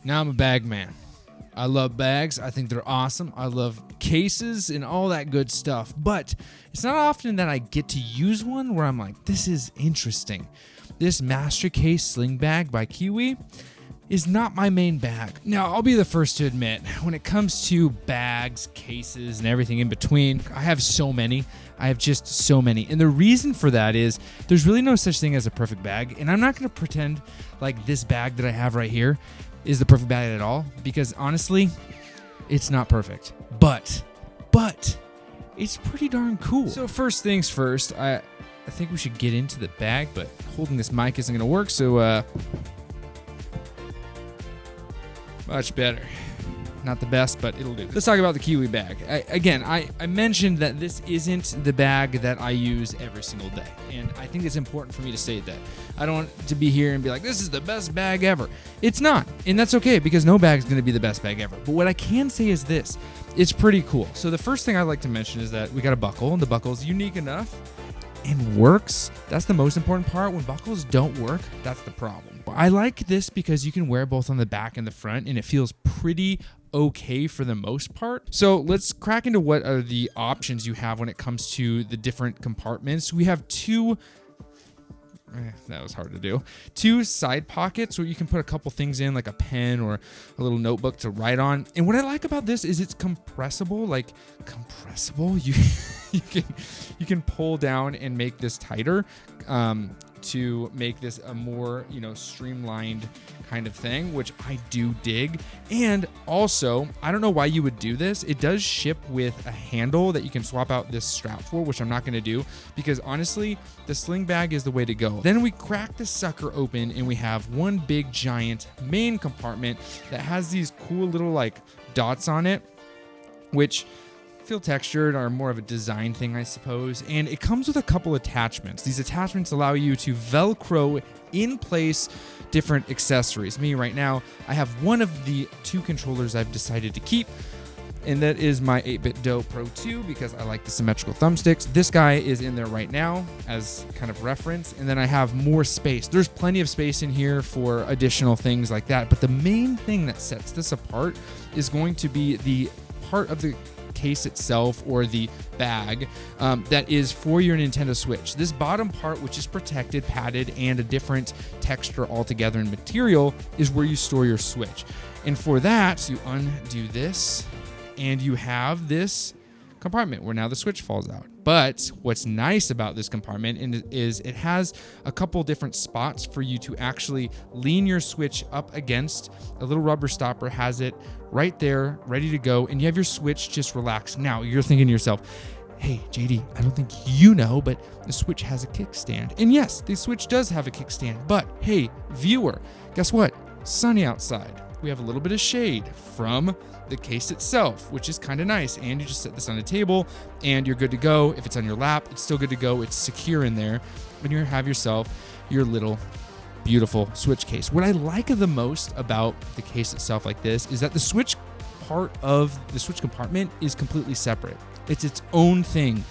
Now I'm a bag man. I love bags. I think they're awesome. I love cases and all that good stuff. But it's not often that I get to use one where I'm like, this is interesting. This Master Kase Sling Bag by KIWEE is not my main bag. Now, I'll be the first to admit, when it comes to bags, cases, and everything in between, I have so many. I have just so many. And the reason for that is there's really no such thing as a perfect bag. And I'm not going to pretend like this bag that I have right here is the perfect bag at all, because honestly, it's not perfect. But it's pretty darn cool. So first things first, I think we should get into the bag, but holding this mic isn't going to work, so much better. Not the best, but it'll do. Let's talk about the KIWEE bag. I mentioned that this isn't the bag that I use every single day, and I think it's important for me to say that. I don't want to be here and be like, this is the best bag ever. It's not, and that's okay, because no bag is going to be the best bag ever. But what I can say is this. It's pretty cool. So the first thing I'd like to mention is that we got a buckle, and the buckle is unique enough and works. That's the most important part. When buckles don't work, that's the problem. I like this because you can wear both on the back and the front, and it feels pretty okay for the most part. So let's crack into what are the options you have when it comes to the different compartments. We have that was hard to do. Two side pockets where you can put a couple things in, like a pen or a little notebook to write on. And what I like about this is it's compressible. You can pull down and make this tighter to make this a more, streamlined kind of thing, which I do dig. And also, I don't know why you would do this. It does ship with a handle that you can swap out this strap for, which I'm not going to do because honestly, the sling bag is the way to go. Then we crack this sucker open and we have one big giant main compartment that has these cool little dots on it, which feel textured, are more of a design thing, I suppose. And it comes with a couple attachments. These attachments allow you to Velcro in place different accessories. Me right now, I have one of the two controllers I've decided to keep, and that is my 8BitDo Pro 2 because I like the symmetrical thumbsticks. This guy is in there right now as kind of reference, and then I have more space. There's plenty of space in here for additional things like that, but the main thing that sets this apart is going to be the part of the case itself, or the bag that is for your Nintendo Switch. This bottom part, which is protected, padded, and a different texture altogether and material, is where you store your Switch. And for that, you undo this, and you have this compartment where now the Switch falls out. But what's nice about this compartment is it has a couple different spots for you to actually lean your Switch up against. A little rubber stopper has it right there, ready to go, and you have your Switch just relaxed. Now, you're thinking to yourself, hey, JD, I don't think you know, but the Switch has a kickstand. And yes, the Switch does have a kickstand, but hey, viewer, guess what? Sunny outside. We have a little bit of shade from the case itself, which is kind of nice. And you just set this on a table and you're good to go. If it's on your lap, it's still good to go. It's secure in there. And you have yourself your little beautiful Switch case. What I like the most about the case itself like this is that the Switch part of the Switch compartment is completely separate. It's its own thing.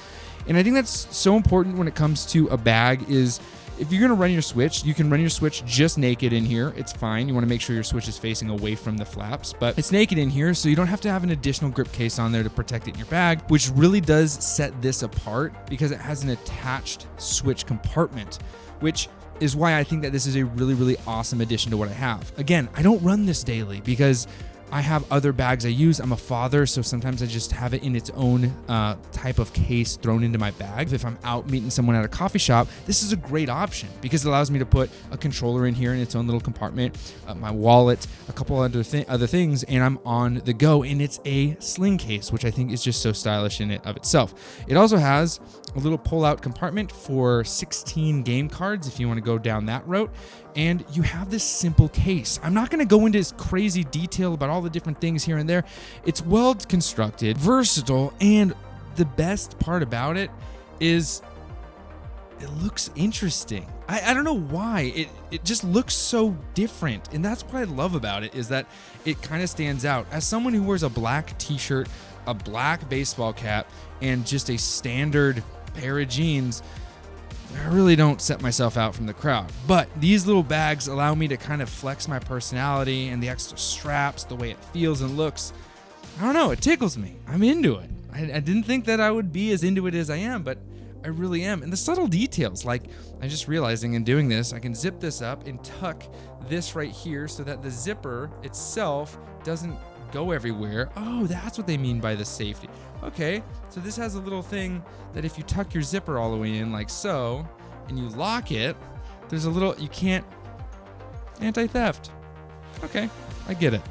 And I think that's so important when it comes to a bag is if you're going to run your Switch, you can run your Switch just naked in here. It's fine. You want to make sure your Switch is facing away from the flaps, but it's naked in here, so you don't have to have an additional grip case on there to protect it in your bag, which really does set this apart because it has an attached Switch compartment, which is why I think that this is a really, really awesome addition to what I have. Again, I don't run this daily because I have other bags I use. I'm a father, so sometimes I just have it in its own type of case thrown into my bag. If I'm out meeting someone at a coffee shop, this is a great option because it allows me to put a controller in here in its own little compartment, my wallet, a couple other things, and I'm on the go. And it's a sling case, which I think is just so stylish in it of itself. It also has a little pull-out compartment for 16 game cards if you want to go down that route. And you have this simple case. I'm not going to go into this crazy detail about all the different things here and there. It's well constructed, versatile, and the best part about it is it looks interesting. I don't know why. It just looks so different. And that's what I love about it is that it kind of stands out. As someone who wears a black t-shirt, a black baseball cap, and just a standard pair of jeans, I really don't set myself out from the crowd. But these little bags allow me to kind of flex my personality, and the extra straps, the way it feels and looks, I don't know, it tickles me. I'm into it. I didn't think that I would be as into it as I am, but I really am. And the subtle details, like I'm just realizing in doing this, I can zip this up and tuck this right here so that the zipper itself doesn't go everywhere. Oh, that's what they mean by the safety. Okay, so this has a little thing that if you tuck your zipper all the way in like so, and you lock it, there's a little, you can't, anti-theft. Okay, I get it.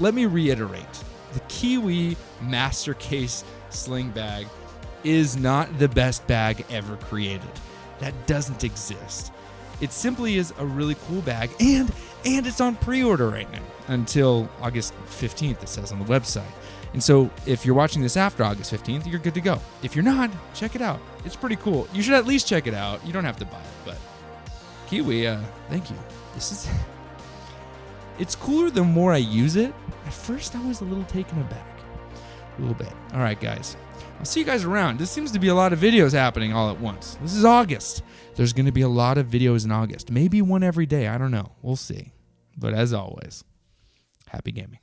Let me reiterate. The KIWEE Master Kase sling bag is not the best bag ever created. That doesn't exist. It simply is a really cool bag, and it's on pre-order right now until August 15th, it says on the website. And so if you're watching this after August 15th, you're good to go. If you're not, check it out. It's pretty cool. You should at least check it out. You don't have to buy it, but KIWEE, thank you. It's cooler the more I use it. At first, I was a little taken aback. A little bit. All right, guys. I'll see you guys around. This seems to be a lot of videos happening all at once. This is August. There's going to be a lot of videos in August. Maybe one every day. I don't know. We'll see. But as always, happy gaming.